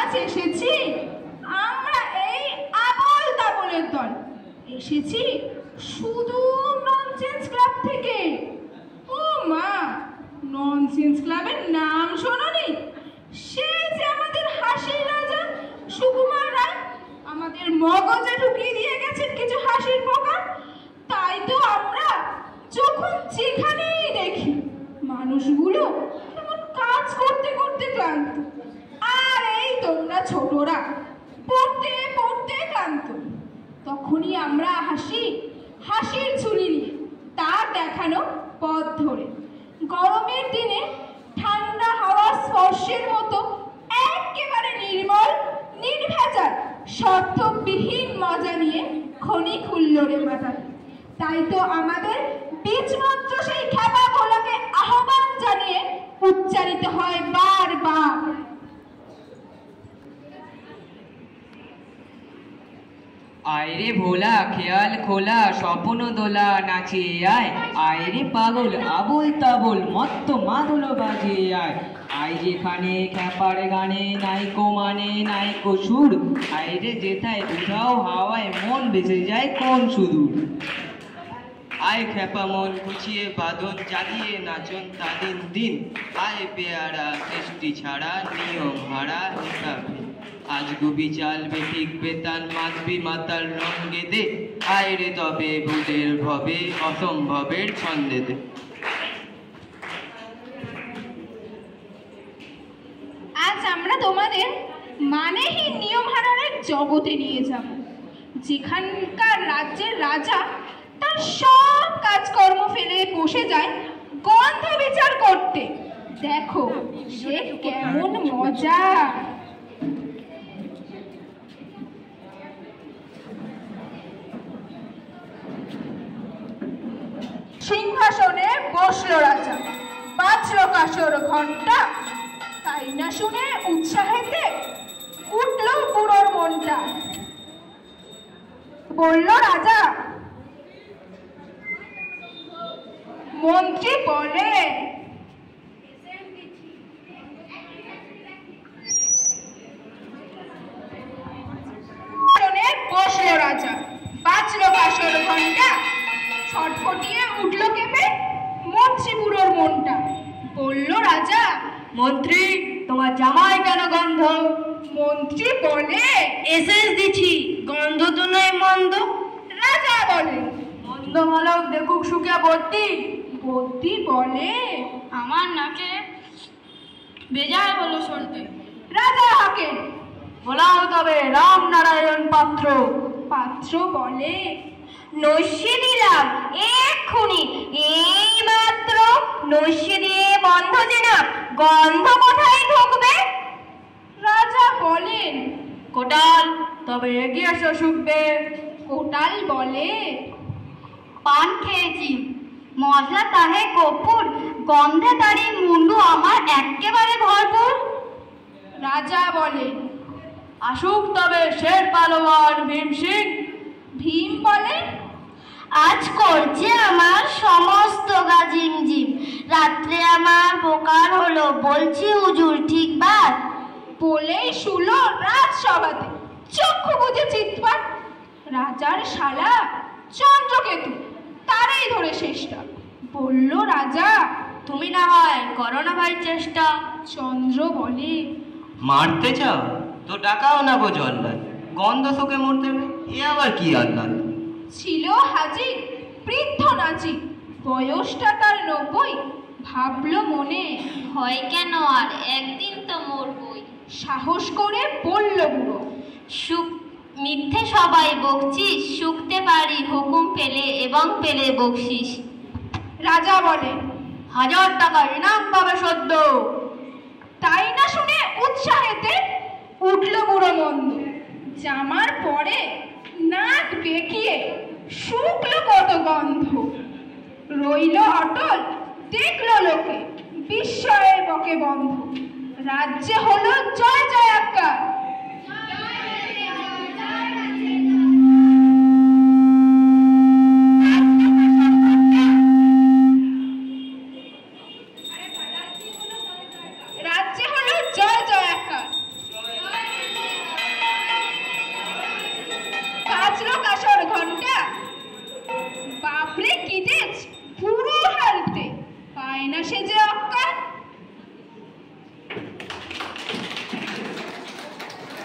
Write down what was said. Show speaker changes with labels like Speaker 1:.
Speaker 1: আজ এসেছি আমরা এই আবল তাবলের দল, এসেছি সুদূর ননসেন্স ক্লাব থেকে। ও মা, ননসেন্স ক্লাবের নাম শোনোনি? সে যে আমাদের হাসির রাজা সুকুমার রায় আমাদের মগজে ঢুকিয়ে দিয়ে গেছেন কিছু হাসির পোকা। তাই তো আমরা যখন যেখানেই দেখি মানুষগুলো কেমন কাজ করতে করতে ক্লান্ত, আর এই তোমরা ছোটরা পড়তে পড়তে ক্লান্ত, তখনই আমরা হাসির ঝুলি নিয়ে তার দেখানো পথ ধরে গরমের দিনে ঠান্ডা হাওয়ার স্পর্শের মতো একেবারে নির্মল নির্ভেজাল স্বার্থবিহীন মজা নিয়ে ক্ষণিক হুল্লোড়ে মাতাই। তাই তো আমাদের বীজমন্ত্র সেই খ্যাপা ভোলাকে আহ্বান জানিয়ে উচ্চারিত হয় বারবার।
Speaker 2: আয়রে ভোলা খেয়াল খোলা স্বপ্ন দোলা নাচিয়ে আয়, আয়রে পাগল আবল তাবল মত্ত মাদল বাজিয়ে আয়। আয় যেখানে খ্যাপার গানে নাইকো মানে নাইকো সুর, আয়রে যেথায় উঠাও হাওয়ায় মন ভেসে যায় কোন সুদূর। আয় খ্যাপা মন গুছিয়ে বাঁধন চালিয়ে নাচন তাদিন দিন, আয় পেয়ারা সৃষ্টি ছাড়া নিয়ম হারা হিসাব। আজ গুবি চালবে ঠিক বেতাল মাতবি মাতাল রঙ্গে দে, আয় রে তবে ভূতের ভবে অসম্ভবের ছন্দে দে।
Speaker 1: আজ আমরা তোমাদের মানেহীন নিয়ম হারানোর জগতে নিয়ে যাব, যেখানকার রাজ্যের রাজা তার সব কাজকর্ম ফেলে বসে যায় গন্ধ বিচার করতে। দেখো সে কেমন মজা। সিংহাসনে বসলো রাজা, বাজলো কাসর ঘন্টা, তাই না শুনে উৎসাহেতে উঠলো বুড়োর মনটা। বলল রাজা, মন্ত্রী বলে বসলো রাজা, বাজলো কাসর ঘন্টা, ছটফটিয়ে উঠলো কেঁপে মন্ত্রী বুড়োর মনটা। বলল রাজা,
Speaker 3: মন্ত্রী তোমার জামায় কেন গন্ধ?
Speaker 1: মন্ত্রী বলে,
Speaker 3: এসেন্স দিছি, গন্ধ তো নয় মন্দ।
Speaker 1: রাজা বলে,
Speaker 3: মন্দ মালক দেখুক সুখে বর্তি।
Speaker 1: বদ্যি বলে,
Speaker 3: আমার নাকে বেজায় হলো শুনতে।
Speaker 1: রাজা হাঁকে,
Speaker 3: বলাও তবে রামনারায়ণ পাত্র।
Speaker 1: পাত্র বলে,
Speaker 3: নস্যি দিলাম এক্ষুনি, এই মাত্র নস্যি দিয়ে বন্ধ যে না, গন্ধ কোথায় ঢুকবে?
Speaker 1: রাজা বলেন,
Speaker 3: কোটাল তবে এগিয়ে এসো শুকবে।
Speaker 1: কোটাল বলে,
Speaker 3: পান খেয়েছি, মশলা তাহে কপুর, গন্ধে তারি মুন্ডু আমার একেবারে ভরপুর।
Speaker 1: রাজা বলে,
Speaker 3: আসুক তবে শের পালোয়ান ভীম সিং।
Speaker 1: ভীম বলে,
Speaker 3: আজ করছে আমার সমস্ত গা ঝিমঝিম, রাত্রে আমার বোকার হলো বলছি হুজুর ঠিক বাত।
Speaker 1: বলেই শুলো রাজসভাতে চক্ষু বুঝে চিৎপাট। রাজার শালা চন্দ্রকেতু তারই ধরে শেষটা। বলল রাজা,
Speaker 3: তুমি না হয় করো না ভাই চেষ্টা।
Speaker 1: চন্দ্র বলে,
Speaker 2: মারতে চাও তো টাকাও না গো জল্লাদ, গন্ধ শোকে মরতে হবে, এ আবার কি আল্লাদ।
Speaker 1: ছিল হাজির বৃদ্ধ নাচি, বয়সটা তার 90, ভাবলো মনে
Speaker 3: হয় কেন আর একদিন তো মরবই।
Speaker 1: সাহস করে বলল বুড়ো,
Speaker 3: সুখ মিথ্যে সবাই বকছিস, শুকতে পারি হুকুম পেলে এবং পেলে বকশিস।
Speaker 1: রাজা বলে,
Speaker 3: 1000 টাকা ইনাম পাবে সদ্য।
Speaker 1: তাই না শুনে উৎসাহেতে উঠল বুড়ো মন্দ। জামার পরে নাক বেঁকিয়ে শুকলো কত গন্ধ। রইল অটল দেখলো লোকে বিস্ময়ে বকে বন্ধ। রাজ্যে হলো জয়